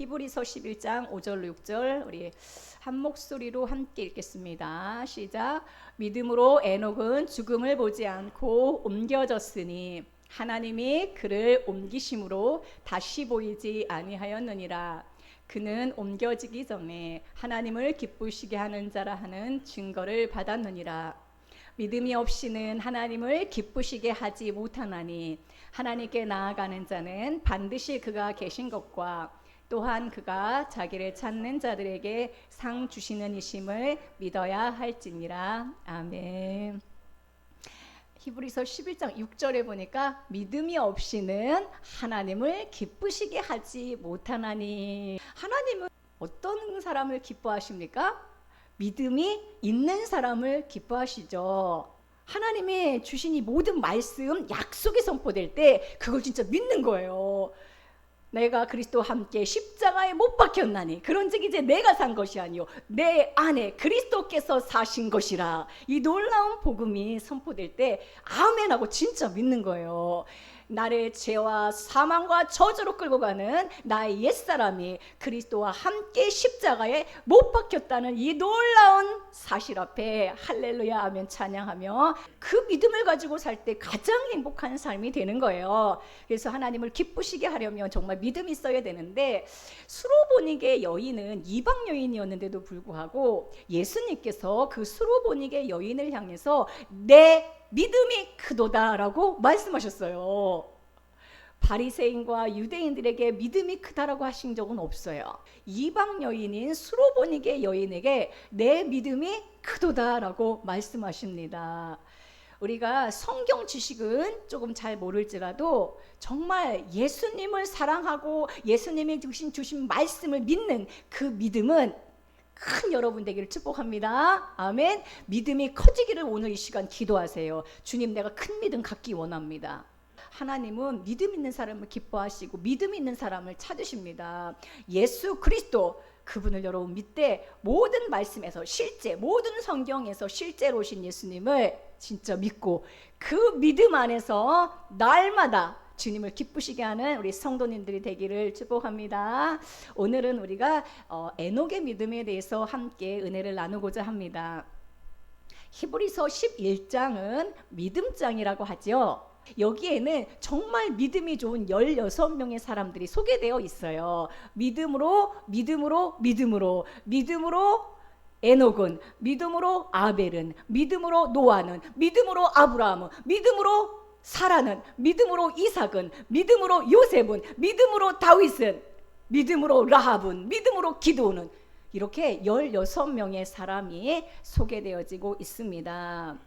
히브리서 11장 5절 6절 우리 한 목소리로 함께 읽겠습니다. 시작. 믿음으로 에녹은 죽음을 보지 않고 옮겨졌으니 하나님이 그를 옮기심으로 다시 보이지 아니하였느니라. 그는 옮겨지기 전에 하나님을 기쁘시게 하는 자라 하는 증거를 받았느니라. 믿음이 없이는 하나님을 기쁘시게 하지 못하나니 하나님께 나아가는 자는 반드시 그가 계신 것과 또한 그가 자기를 찾는 자들에게 상 주시는 이심을 믿어야 할지니라. 아멘. 히브리서 11장 6절에 보니까 믿음이 없이는 하나님을 기쁘시게 하지 못하나니. 하나님은 어떤 사람을 기뻐하십니까? 믿음이 있는 사람을 기뻐하시죠. 하나님이 주신 이 모든 말씀, 약속이 선포될 때 그걸 진짜 믿는 거예요. 내가 그리스도와 함께 십자가에 못 박혔나니 그런즉 이제 내가 산 것이 아니요 내 안에 그리스도께서 사신 것이라. 이 놀라운 복음이 선포될 때 아멘하고 진짜 믿는 거예요. 나를 죄와 사망과 저주로 끌고 가는 나의 옛사람이 그리스도와 함께 십자가에 못 박혔다는 이 놀라운 사실 앞에 할렐루야 아멘 찬양하며 그 믿음을 가지고 살 때 가장 행복한 삶이 되는 거예요. 그래서 하나님을 기쁘시게 하려면 정말 믿음이 있어야 되는데, 수로보닉의 여인은 이방 여인이었는데도 불구하고 예수님께서 그 수로보닉의 여인을 향해서 내 믿음이 크도다라고 말씀하셨어요. 바리새인과 유대인들에게 믿음이 크다라고 하신 적은 없어요. 이방 여인인 수로보닉의 여인에게 내 믿음이 크도다라고 말씀하십니다. 우리가 성경 지식은 조금 잘 모를지라도 정말 예수님을 사랑하고 예수님이 주신 말씀을 믿는 그 믿음은 큰 여러분 되기를 축복합니다. 아멘. 믿음이 커지기를 오늘 이 시간 기도하세요. 주님, 내가 큰 믿음 갖기 원합니다. 하나님은 믿음 있는 사람을 기뻐하시고 믿음 있는 사람을 찾으십니다. 예수 그리스도 그분을 여러분 믿되 모든 말씀에서 실제 모든 성경에서 실제로 오신 예수님을 진짜 믿고 그 믿음 안에서 날마다 주님을 기쁘시게 하는 우리 성도님들이 되기를 축복합니다. 오늘은 우리가 에녹의 믿음에 대해서 함께 은혜를 나누고자 합니다. 히브리서 11장은 믿음장이라고 하죠. 여기에는 정말 믿음이 좋은 16명의 사람들이 소개되어 있어요. 믿음으로 에녹은, 믿음으로 아벨은, 믿음으로 노아는, 믿음으로 아브라함은, 믿음으로 사라는, 믿음으로 이삭은, 믿음으로 요셉은, 믿음으로 다윗은, 믿음으로 라합은, 믿음으로 기드온은, 이렇게 16명의 사람이 소개되어지고 있습니다.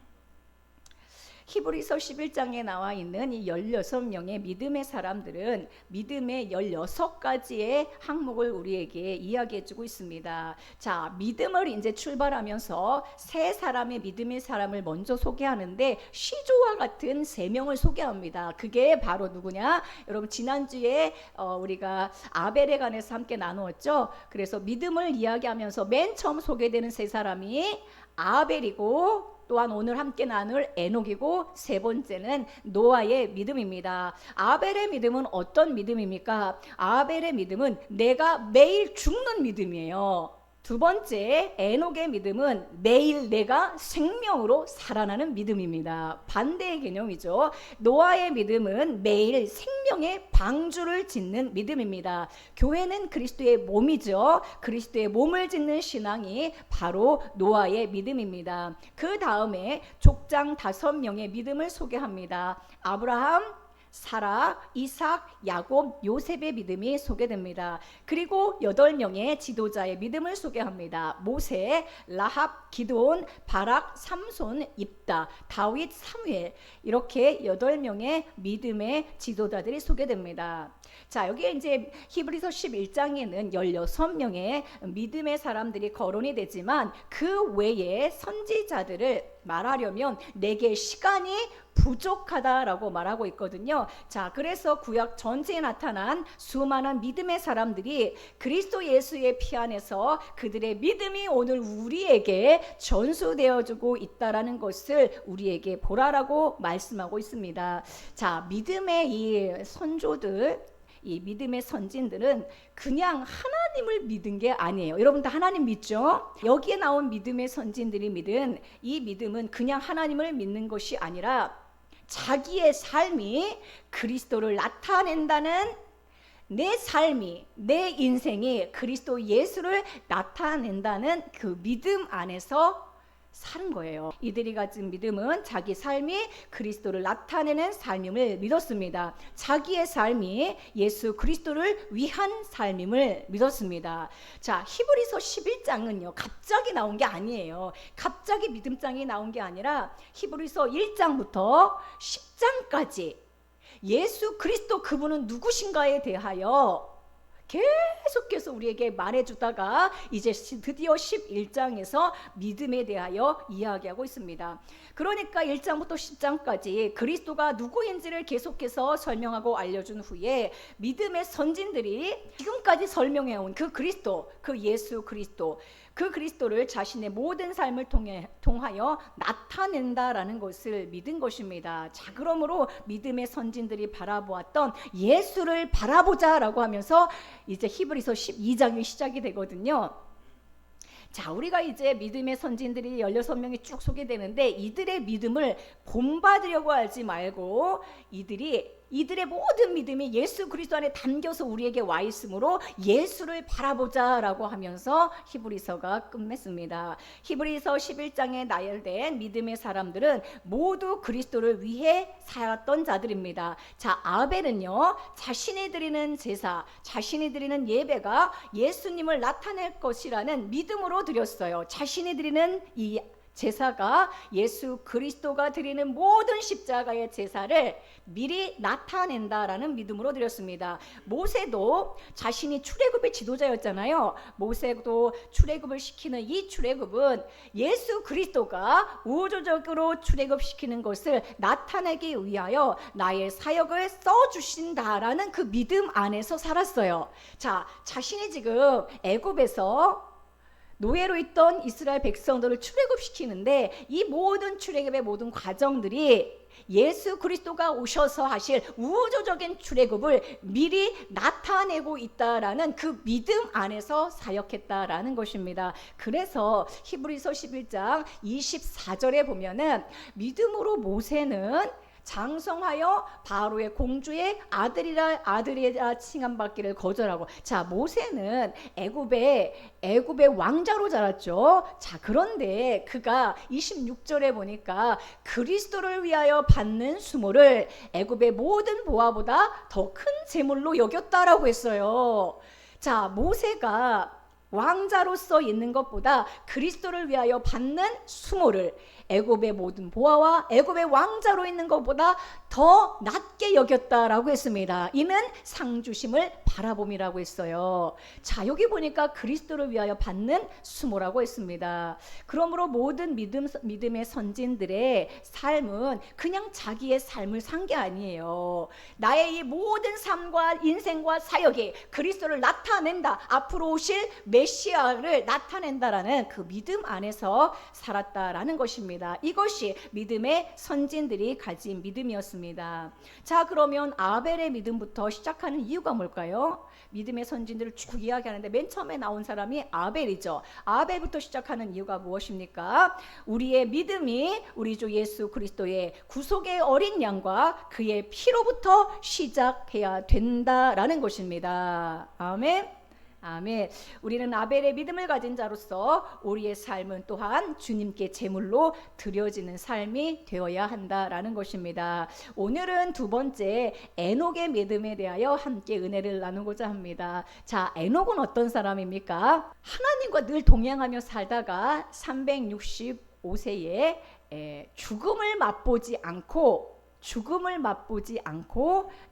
히브리서 11장에 나와 있는 이 16명의 믿음의 사람들은 믿음의 16가지의 항목을 우리에게 이야기해 주고 있습니다. 자, 믿음을 이제 출발하면서 세 사람의 믿음의 사람을 먼저 소개하는데 시조와 같은 세 명을 소개합니다. 그게 바로 누구냐? 여러분 지난주에 우리가 아벨에 관해서 함께 나누었죠. 그래서 믿음을 이야기하면서 맨 처음 소개되는 세 사람이 아벨이고, 또한 오늘 함께 나눌 에녹이고, 세 번째는 노아의 믿음입니다. 아벨의 믿음은 어떤 믿음입니까? 아벨의 믿음은 내가 매일 죽는 믿음이에요. 두 번째 에녹의 믿음은 매일 내가 생명으로 살아나는 믿음입니다. 반대의 개념이죠. 노아의 믿음은 매일 생명의 방주를 짓는 믿음입니다. 교회는 그리스도의 몸이죠. 그리스도의 몸을 짓는 신앙이 바로 노아의 믿음입니다. 그 다음에 족장 5명의 믿음을 소개합니다. 아브라함, 사라, 이삭, 야곱, 요셉의 믿음이 소개됩니다. 그리고 8명의 지도자의 믿음을 소개합니다. 모세, 라합, 기드온, 바락, 삼손, 입다, 다윗, 사무엘, 이렇게 8명의 믿음의 지도자들이 소개됩니다. 자, 여기에 이제 히브리서 11장에는 16명의 믿음의 사람들이 거론이 되지만 그 외에 선지자들을 말하려면 내게 시간이 부족하다라고 말하고 있거든요. 자, 그래서 구약 전체에 나타난 수많은 믿음의 사람들이 그리스도 예수의 피 안에서 그들의 믿음이 오늘 우리에게 전수되어주고 있다라는 것을 우리에게 보라라고 말씀하고 있습니다. 자, 믿음의 이 선조들, 이 믿음의 선진들은 그냥 하나님을 믿은 게 아니에요. 여러분 다 하나님 믿죠? 여기에 나온 믿음의 선진들이 믿은 이 믿음은 그냥 하나님을 믿는 것이 아니라 자기의 삶이 그리스도를 나타낸다는, 내 삶이, 내 인생이 그리스도 예수를 나타낸다는 그 믿음 안에서 사는 거예요. 이들이 가진 믿음은 자기 삶이 그리스도를 나타내는 삶임을 믿었습니다. 자기의 삶이 예수 그리스도를 위한 삶임을 믿었습니다. 자, 히브리서 11장은요 갑자기 나온 게 아니에요. 갑자기 믿음장이 나온 게 아니라 히브리서 1장부터 10장까지 예수 그리스도 그분은 누구신가에 대하여 계속해서 우리에게 말해주다가 이제 드디어 11장에서 믿음에 대하여 이야기하고 있습니다. 그러니까 1장부터 10장까지 그리스도가 누구인지를 계속해서 설명하고 알려준 후에 믿음의 선진들이 지금까지 설명해온 그 그리스도, 그 예수 그리스도, 그 그리스도를 자신의 모든 삶을 통하여 나타낸다라는 것을 믿은 것입니다. 자, 그러므로 믿음의 선진들이 바라보았던 예수를 바라보자라고 하면서 이제 히브리서 12장이 시작이 되거든요. 자, 우리가 이제 믿음의 선진들이 16명이 쭉 소개되는데 이들의 믿음을 본받으려고 하지 말고 이들의 모든 믿음이 예수 그리스도 안에 담겨서 우리에게 와 있으므로 예수를 바라보자라고 하면서 히브리서가 끝맺습니다. 히브리서 11장에 나열된 믿음의 사람들은 모두 그리스도를 위해 살았던 자들입니다. 자, 아벨은요 자신이 드리는 제사, 자신이 드리는 예배가 예수님을 나타낼 것이라는 믿음으로 드렸어요. 자신이 드리는 이 제사가 예수 그리스도가 드리는 모든 십자가의 제사를 미리 나타낸다라는 믿음으로 드렸습니다. 모세도 자신이 출애굽의 지도자였잖아요. 모세도 출애굽을 시키는 이 출애굽은 예수 그리스도가 우주적으로 출애굽시키는 것을 나타내기 위하여 나의 사역을 써주신다라는 그 믿음 안에서 살았어요. 자, 자신이 지금 애굽에서 노예로 있던 이스라엘 백성들을 출애굽시키는데 이 모든 출애굽의 모든 과정들이 예수 그리스도가 오셔서 하실 우주적인 출애굽을 미리 나타내고 있다라는 그 믿음 안에서 사역했다라는 것입니다. 그래서 히브리서 11장 24절에 보면은 믿음으로 모세는 장성하여 바로의 공주의 아들이라 칭함받기를 거절하고, 자, 모세는 애굽의 왕자로 자랐죠. 자, 그런데 그가 26절에 보니까 그리스도를 위하여 받는 수모를 애굽의 모든 보화보다 더 큰 재물로 여겼다라고 했어요. 자, 모세가 왕자로서 있는 것보다 그리스도를 위하여 받는 수모를 애굽의 모든 보화와 애굽의 왕자로 있는 것보다 더 낮게 여겼다라고 했습니다. 이는 상주심을 바라봄이라고 했어요. 자, 여기 보니까 그리스도를 위하여 받는 수모라고 했습니다. 그러므로 모든 믿음의 선진들의 삶은 그냥 자기의 삶을 산 게 아니에요. 나의 이 모든 삶과 인생과 사역이 그리스도를 나타낸다, 앞으로 오실 메시아를 나타낸다라는 그 믿음 안에서 살았다라는 것입니다. 이것이 믿음의 선진들이 가진 믿음이었습니다. 자, 그러면 아벨의 믿음부터 시작하는 이유가 뭘까요? 믿음의 선진들을 쭉 이야기하는데 맨 처음에 나온 사람이 아벨이죠. 아벨부터 시작하는 이유가 무엇입니까? 우리의 믿음이 우리 주 예수 그리스도의 구속의 어린 양과 그의 피로부터 시작해야 된다라는 것입니다. 아멘. 아멘. 우리는 아벨의 믿음을 가진 자로서 우리의 삶은 또한 주님께 제물로 드려지는 삶이 되어야 한다라는 것입니다. 오늘은 두 번째 에녹의 믿음에 대하여 함께 은혜를 나누고자 합니다. 자, 에녹은 어떤 사람입니까? 하나님과 늘 동행하며 살다가 365세에 죽음을 맛보지 않고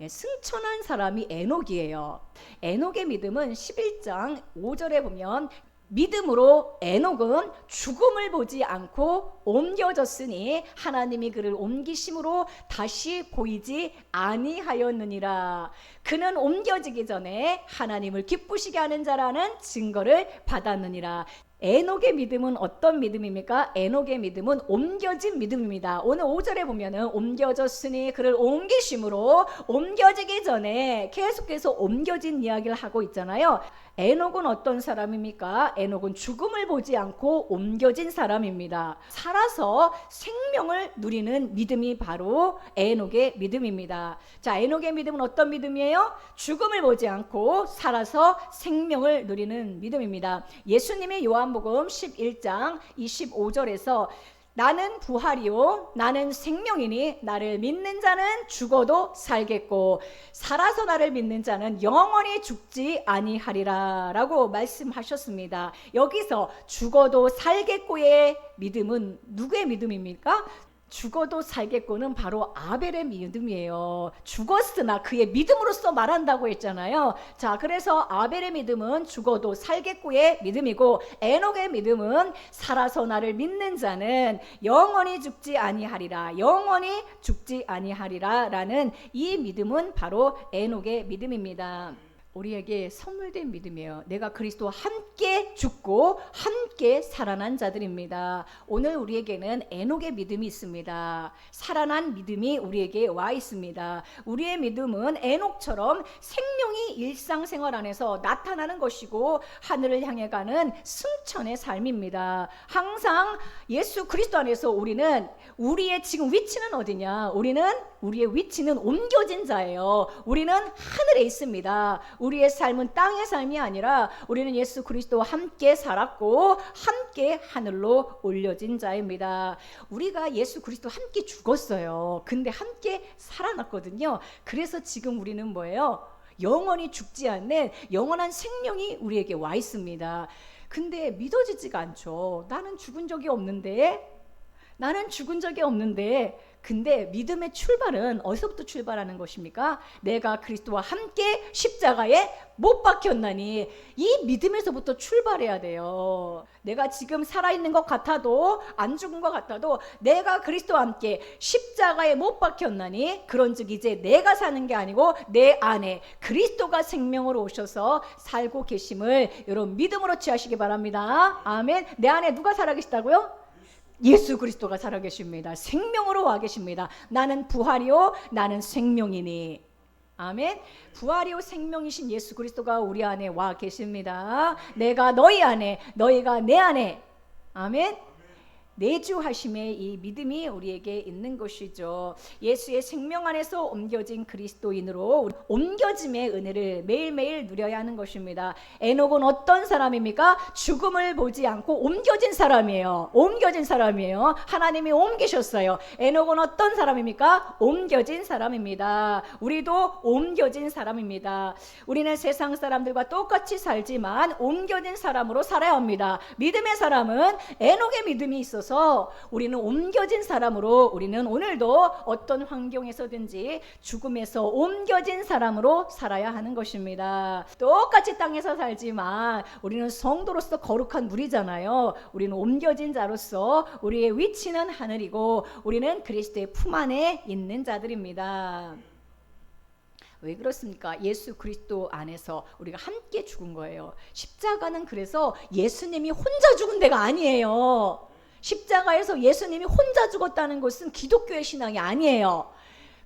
승천한 사람이 에녹이에요. 에녹의 믿음은 11장 5절에 보면 믿음으로 에녹은 죽음을 보지 않고 옮겨졌으니 하나님이 그를 옮기심으로 다시 보이지 아니하였느니라. 그는 옮겨지기 전에 하나님을 기쁘시게 하는 자라는 증거를 받았느니라. 에녹의 믿음은 어떤 믿음입니까? 에녹의 믿음은 옮겨진 믿음입니다. 오늘 5절에 보면은 옮겨졌으니 그를 옮기심으로, 옮겨지기 전에 계속해서 옮겨진 이야기를 하고 있잖아요. 에녹은 어떤 사람입니까? 에녹은 죽음을 보지 않고 옮겨진 사람입니다. 살아서 생명을 누리는 믿음이 바로 에녹의 믿음입니다. 자, 에녹의 믿음은 어떤 믿음이에요? 죽음을 보지 않고 살아서 생명을 누리는 믿음입니다. 예수님의 요한복음 11장 25절에서 나는 부활이요 나는 생명이니 나를 믿는 자는 죽어도 살겠고 살아서 나를 믿는 자는 영원히 죽지 아니하리라 라고 말씀하셨습니다. 여기서 죽어도 살겠고의 믿음은 누구의 믿음입니까? 죽어도 살겠고는 바로 아벨의 믿음이에요. 죽었으나 그의 믿음으로써 말한다고 했잖아요. 자, 그래서 아벨의 믿음은 죽어도 살겠고의 믿음이고 에녹의 믿음은 살아서 나를 믿는 자는 영원히 죽지 아니하리라, 영원히 죽지 아니하리라 라는 이 믿음은 바로 에녹의 믿음입니다. 우리에게 선물된 믿음이에요. 내가 그리스도와 함께 죽고 함께 살아난 자들입니다. 오늘 우리에게는 에녹의 믿음이 있습니다. 살아난 믿음이 우리에게 와 있습니다. 우리의 믿음은 에녹처럼 생명이 일상생활 안에서 나타나는 것이고 하늘을 향해 가는 승천의 삶입니다. 항상 예수 그리스도 안에서 우리는 우리의 지금 위치는 어디냐? 우리의 위치는 옮겨진 자예요. 우리는 하늘에 있습니다. 우리의 삶은 땅의 삶이 아니라 우리는 예수 그리스도와 함께 살았고 함께 하늘로 올려진 자입니다. 우리가 예수 그리스도와 함께 죽었어요. 근데 함께 살아났거든요. 그래서 지금 우리는 뭐예요? 영원히 죽지 않는 영원한 생명이 우리에게 와 있습니다. 근데 믿어지지가 않죠. 나는 죽은 적이 없는데 근데 믿음의 출발은 어디서부터 출발하는 것입니까? 내가 그리스도와 함께 십자가에 못 박혔나니 이 믿음에서부터 출발해야 돼요. 내가 지금 살아있는 것 같아도 안 죽은 것 같아도 내가 그리스도와 함께 십자가에 못 박혔나니 그런즉 이제 내가 사는 게 아니고 내 안에 그리스도가 생명으로 오셔서 살고 계심을 여러분 믿음으로 취하시기 바랍니다. 아멘. 내 안에 누가 살아계시다고요? 예수 그리스도가 살아계십니다. 생명으로 와 계십니다. 나는 부활이요 나는 생명이니. 아멘. 부활이요 생명이신 예수 그리스도가 우리 안에 와 계십니다. 내가 너희 안에 너희가 내 안에. 아멘. 내주하심의 이 믿음이 우리에게 있는 것이죠. 예수의 생명 안에서 옮겨진 그리스도인으로 옮겨짐의 은혜를 매일매일 누려야 하는 것입니다. 에녹은 어떤 사람입니까? 죽음을 보지 않고 옮겨진 사람이에요. 하나님이 옮기셨어요. 에녹은 어떤 사람입니까? 옮겨진 사람입니다. 우리도 옮겨진 사람입니다. 우리는 세상 사람들과 똑같이 살지만 옮겨진 사람으로 살아야 합니다. 믿음의 사람은 에녹의 믿음이 있어서 우리는 옮겨진 사람으로 우리는 오늘도 어떤 환경에서든지 죽음에서 옮겨진 사람으로 살아야 하는 것입니다. 똑같이 땅에서 살지만 우리는 성도로서 거룩한 무리잖아요. 우리는 옮겨진 자로서 우리의 위치는 하늘이고 우리는 그리스도의 품 안에 있는 자들입니다. 왜 그렇습니까? 예수 그리스도 안에서 우리가 함께 죽은 거예요. 십자가는 그래서 예수님이 혼자 죽은 데가 아니에요. 십자가에서 예수님이 혼자 죽었다는 것은 기독교의 신앙이 아니에요.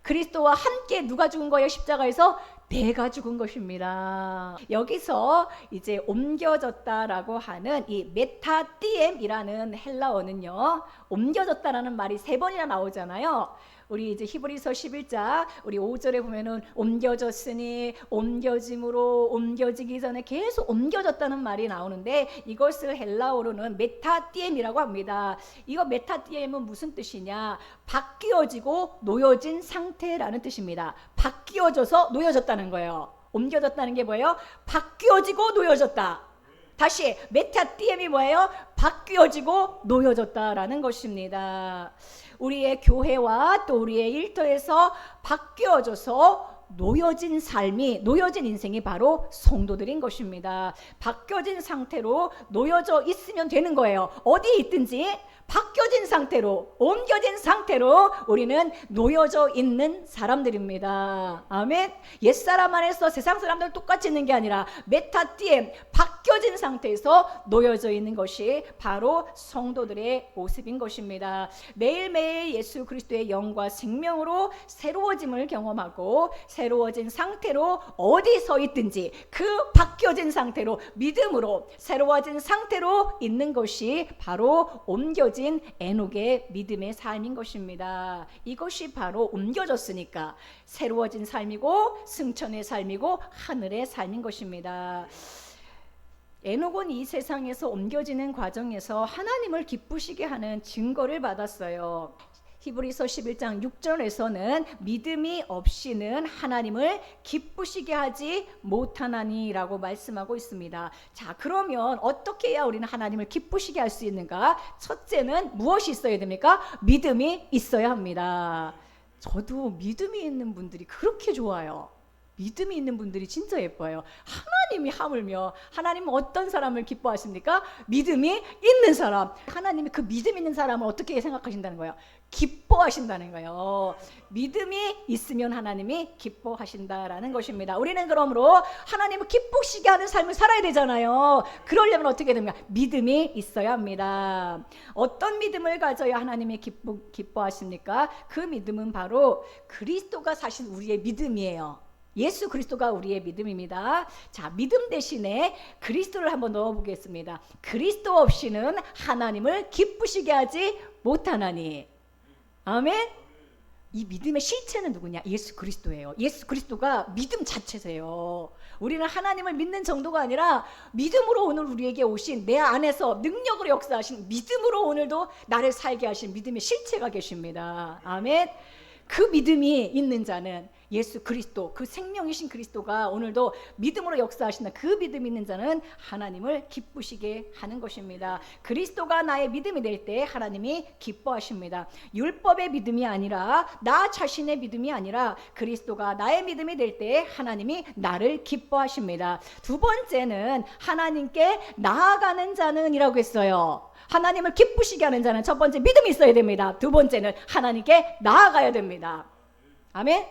그리스도와 함께 누가 죽은 거예요? 십자가에서 내가 죽은 것입니다. 여기서 이제 옮겨졌다라고 하는 이 메타띠엠이라는 헬라어는요, 옮겨졌다라는 말이 3번이나 나오잖아요. 우리 이제 히브리서 11장 우리 5절에 보면은 옮겨졌으니 옮겨짐으로 옮겨지기 전에 계속 옮겨졌다는 말이 나오는데 이것을 헬라어로는 메타띠엠이라고 합니다. 이거 메타띠엠은 무슨 뜻이냐? 바뀌어지고 놓여진 상태라는 뜻입니다. 바뀌어져서 놓여졌다는 거예요. 옮겨졌다는 게 뭐예요? 바뀌어지고 놓여졌다. 다시 메타띠엠이 뭐예요? 바뀌어지고 놓여졌다라는 것입니다. 우리의 교회와 또 우리의 일터에서 바뀌어져서 놓여진 삶이, 놓여진 인생이 바로 성도들인 것입니다. 바뀌어진 상태로 놓여져 있으면 되는 거예요. 어디에 있든지 바뀌어진 상태로, 옮겨진 상태로 우리는 놓여져 있는 사람들입니다. 아멘. 옛사람 안에서 세상 사람들 똑같이 있는 게 아니라 메타티엠, 바뀌어진 상태에서 놓여져 있는 것이 바로 성도들의 모습인 것입니다. 매일매일 예수 그리스도의 영과 생명으로 새로워짐을 경험하고 새로워진 상태로 어디 서 있든지 그 바뀌어진 상태로 믿음으로 새로워진 상태로 있는 것이 바로 옮겨진 에녹의 믿음의 삶인 것입니다. 이것이 바로 옮겨졌으니까 새로워진 삶이고 승천의 삶이고 하늘의 삶인 것입니다. 에녹은 이 세상에서 옮겨지는 과정에서 하나님을 기쁘시게 하는 증거를 받았어요. 히브리서 11장 6절에서는 믿음이 없이는 하나님을 기쁘시게 하지 못하나니라고 말씀하고 있습니다. 자, 그러면 어떻게 해야 우리는 하나님을 기쁘시게 할 수 있는가? 첫째는 무엇이 있어야 됩니까? 믿음이 있어야 합니다. 저도 믿음이 있는 분들이 그렇게 좋아요. 믿음이 있는 분들이 진짜 예뻐요. 하나님이 하물며 하나님은 어떤 사람을 기뻐하십니까? 믿음이 있는 사람. 하나님이 그 믿음 있는 사람을 어떻게 생각하신다는 거예요? 기뻐하신다는 거예요. 믿음이 있으면 하나님이 기뻐하신다라는 것입니다. 우리는 그러므로 하나님을 기쁘시게 하는 삶을 살아야 되잖아요. 그러려면 어떻게 됩니까? 믿음이 있어야 합니다. 어떤 믿음을 가져야 하나님이 기뻐하십니까? 그 믿음은 바로 그리스도가 사실 우리의 믿음이에요. 예수 그리스도가 우리의 믿음입니다. 자, 믿음 대신에 그리스도를 한번 넣어보겠습니다. 그리스도 없이는 하나님을 기쁘시게 하지 못하나니. 아멘. 이 믿음의 실체는 누구냐? 예수 그리스도예요. 예수 그리스도가 믿음 자체세요. 우리는 하나님을 믿는 정도가 아니라 믿음으로 오늘 우리에게 오신 내 안에서 능력으로 역사하신 믿음으로 오늘도 나를 살게 하신 믿음의 실체가 계십니다. 아멘. 그 믿음이 있는 자는 예수 그리스도, 그 생명이신 그리스도가 오늘도 믿음으로 역사하신다. 그 믿음 있는 자는 하나님을 기쁘시게 하는 것입니다. 그리스도가 나의 믿음이 될 때 하나님이 기뻐하십니다. 율법의 믿음이 아니라 나 자신의 믿음이 아니라 그리스도가 나의 믿음이 될 때 하나님이 나를 기뻐하십니다. 두 번째는 하나님께 나아가는 자는 이라고 했어요. 하나님을 기쁘시게 하는 자는 첫 번째 믿음이 있어야 됩니다. 두 번째는 하나님께 나아가야 됩니다. 아멘.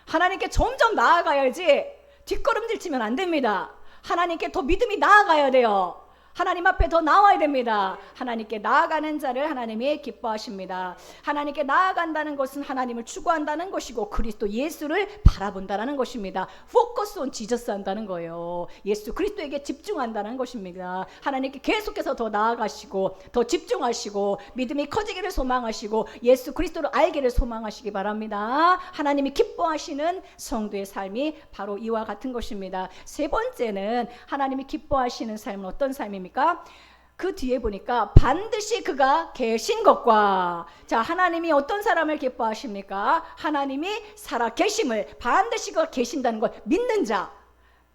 하나님께 점점 나아가야지 뒷걸음질 치면 안 됩니다. 하나님께 더 믿음이 나아가야 돼요. 하나님 앞에 더 나와야 됩니다. 하나님께 나아가는 자를 하나님이 기뻐하십니다. 하나님께 나아간다는 것은 하나님을 추구한다는 것이고 그리스도 예수를 바라본다는 것입니다. 포커스 온 지저스 한다는 거예요. 예수 그리스도에게 집중한다는 것입니다. 하나님께 계속해서 더 나아가시고 더 집중하시고 믿음이 커지기를 소망하시고 예수 그리스도를 알기를 소망하시기 바랍니다. 하나님이 기뻐하시는 성도의 삶이 바로 이와 같은 것입니다. 세 번째는 하나님이 기뻐하시는 삶은 어떤 삶입니까? 그 뒤에 보니까 반드시 그가 계신 것과, 자, 하나님이 어떤 사람을 기뻐하십니까? 하나님이 살아 계심을, 반드시 그가 계신다는 걸 믿는 자,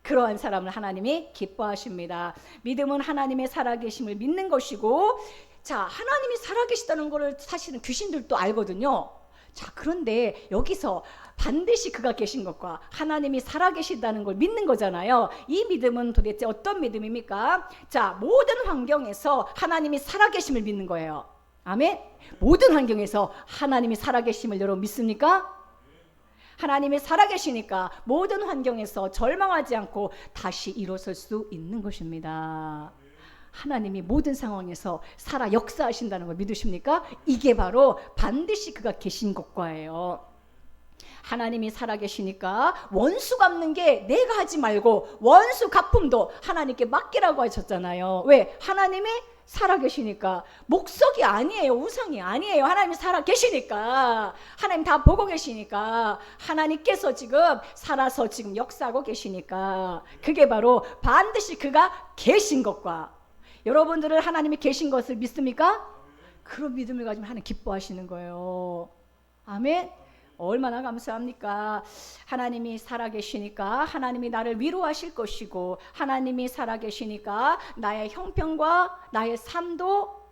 그러한 사람을 하나님이 기뻐하십니다. 믿음은 하나님의 살아계심을 믿는 것이고, 자, 하나님이 살아계시다는 것을 사실은 귀신들도 알거든요. 자, 그런데 여기서 반드시 그가 계신 것과 하나님이 살아계시다는 걸 믿는 거잖아요. 이 믿음은 도대체 어떤 믿음입니까? 자, 모든 환경에서 하나님이 살아계심을 믿는 거예요. 아멘. 모든 환경에서 하나님이 살아계심을 여러분 믿습니까? 하나님이 살아계시니까 모든 환경에서 절망하지 않고 다시 일어설 수 있는 것입니다. 하나님이 모든 상황에서 살아 역사하신다는 걸 믿으십니까? 이게 바로 반드시 그가 계신 것과예요. 하나님이 살아계시니까 원수 갚는 게 내가 하지 말고 원수 갚음도 하나님께 맡기라고 하셨잖아요. 왜? 하나님이 살아계시니까. 목석이 아니에요. 우상이 아니에요. 하나님이 살아계시니까. 하나님 다 보고 계시니까. 하나님께서 지금 살아서 지금 역사하고 계시니까. 그게 바로 반드시 그가 계신 것과, 여러분들은 하나님이 계신 것을 믿습니까? 그런 믿음을 가지면 하나님 기뻐하시는 거예요. 아멘. 얼마나 감사합니까? 하나님이 살아계시니까 하나님이 나를 위로하실 것이고, 하나님이 살아계시니까 나의 형편과 나의 삶도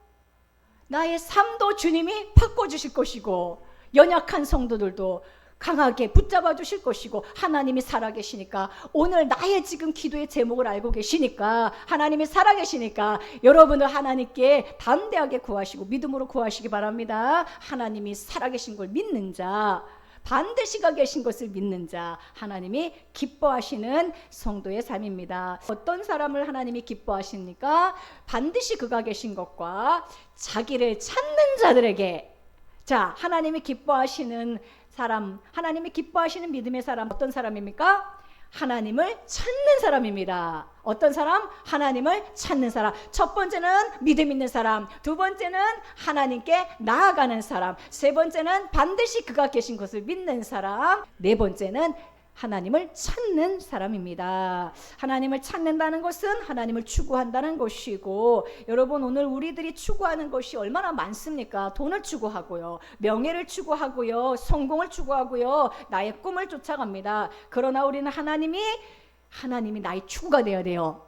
주님이 바꿔주실 것이고, 연약한 성도들도 강하게 붙잡아 주실 것이고, 하나님이 살아계시니까, 오늘 나의 지금 기도의 제목을 알고 계시니까, 하나님이 살아계시니까 여러분을 하나님께 담대하게 구하시고 믿음으로 구하시기 바랍니다. 하나님이 살아계신 걸 믿는 자, 반드시 가 계신 것을 믿는 자, 하나님이 기뻐하시는 성도의 삶입니다. 어떤 사람을 하나님이 기뻐하십니까? 반드시 그가 계신 것과 자기를 찾는 자들에게. 자, 하나님이 기뻐하시는 사람, 하나님이 기뻐하시는 믿음의 사람, 어떤 사람입니까? 하나님을 찾는 사람입니다. 어떤 사람? 하나님을 찾는 사람. 첫 번째는 믿음 있는 사람, 두 번째는 하나님께 나아가는 사람, 세 번째는 반드시 그가 계신 것을 믿는 사람, 네 번째는 하나님을 찾는 사람입니다. 하나님을 찾는다는 것은 하나님을 추구한다는 것이고, 여러분 오늘 우리들이 추구하는 것이 얼마나 많습니까? 돈을 추구하고요, 명예를 추구하고요, 성공을 추구하고요, 나의 꿈을 쫓아갑니다. 그러나 우리는 하나님이 나의 추구가 되어야 돼요.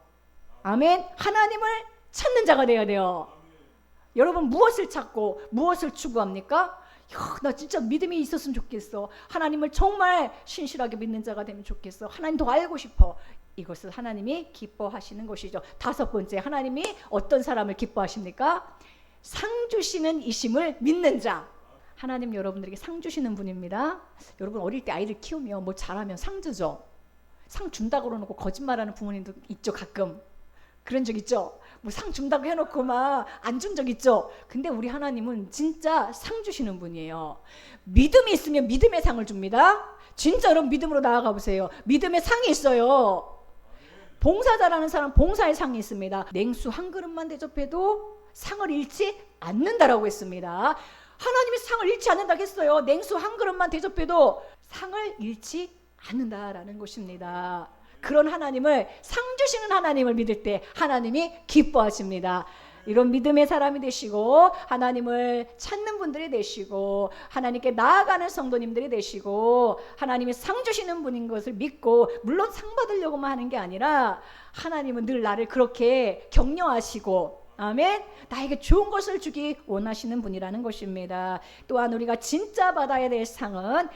아멘. 하나님을 찾는 자가 되어야 돼요. 여러분 무엇을 찾고 무엇을 추구합니까? 나 진짜 믿음이 있었으면 좋겠어. 하나님을 정말 신실하게 믿는 자가 되면 좋겠어. 하나님 더 알고 싶어. 이것을 하나님이 기뻐하시는 것이죠. 다섯 번째, 하나님이 어떤 사람을 기뻐하십니까? 상 주시는 이심을 믿는 자. 하나님 여러분들에게 상 주시는 분입니다. 여러분 어릴 때 아이들 키우면 뭐 잘하면 상 주죠. 상 준다고 그러놓고 거짓말하는 부모님도 있죠. 가끔 그런 적 있죠. 뭐 상 준다고 해놓고 막 안 준 적 있죠. 근데 우리 하나님은 진짜 상 주시는 분이에요. 믿음이 있으면 믿음의 상을 줍니다. 진짜로 믿음으로 나아가 보세요. 믿음의 상이 있어요. 봉사 잘하는 사람 봉사의 상이 있습니다. 냉수 한 그릇만 대접해도 상을 잃지 않는다라고 했습니다. 하나님이 상을 잃지 않는다고 했어요. 냉수 한 그릇만 대접해도 상을 잃지 않는다라는 것입니다. 그런 하나님을, 상 주시는 하나님을 믿을 때 하나님이 기뻐하십니다. 이런 믿음의 사람이 되시고, 하나님을 찾는 분들이 되시고, 하나님께 나아가는 성도님들이 되시고, 하나님이 상 주시는 분인 것을 믿고, 물론 상 받으려고만 하는 게 아니라 하나님은 늘 나를 그렇게 격려하시고, 아멘, 나에게 좋은 것을 주기 원하시는 분이라는 것입니다. 또한 우리가 진짜 받아야 될 상은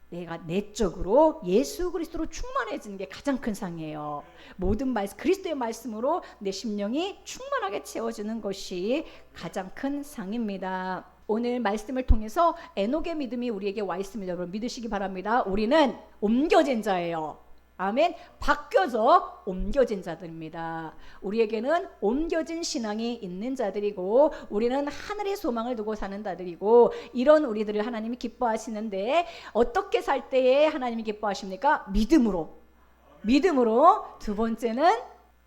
내가 내적으로 예수 그리스도로 충만해지는 게 가장 큰 상이에요. 모든 말씀, 그리스도의 말씀으로 내 심령이 충만하게 채워지는 것이 가장 큰 상입니다. 오늘 말씀을 통해서 에녹의 믿음이 우리에게 와 있음을 여러분 믿으시기 바랍니다. 우리는 옮겨진 자예요. 아멘. 바뀌어서 옮겨진 자들입니다. 우리에게는 옮겨진 신앙이 있는 자들이고, 우리는 하늘의 소망을 두고 사는 자들이고, 이런 우리들을 하나님이 기뻐하시는데, 어떻게 살 때에 하나님이 기뻐하십니까? 믿음으로. 두 번째는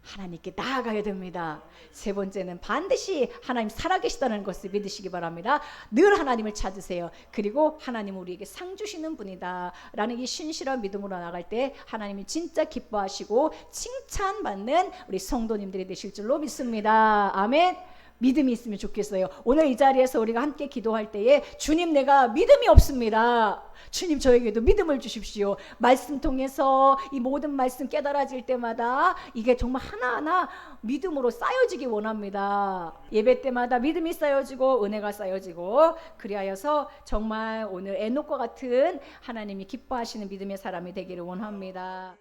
하나님께 나아가야 됩니다. 세 번째는 반드시 하나님 살아계시다는 것을 믿으시기 바랍니다. 늘 하나님을 찾으세요. 그리고 하나님은 우리에게 상 주시는 분이다 라는 이 신실한 믿음으로 나갈 때 하나님이 진짜 기뻐하시고 칭찬받는 우리 성도님들이 되실 줄로 믿습니다. 아멘. 믿음이 있으면 좋겠어요. 오늘 이 자리에서 우리가 함께 기도할 때에, 주님 내가 믿음이 없습니다. 주님 저에게도 믿음을 주십시오. 말씀 통해서 이 모든 말씀 깨달아질 때마다 이게 정말 하나하나 믿음으로 쌓여지기 원합니다. 예배 때마다 믿음이 쌓여지고 은혜가 쌓여지고, 그리하여서 정말 오늘 에녹과 같은 하나님이 기뻐하시는 믿음의 사람이 되기를 원합니다.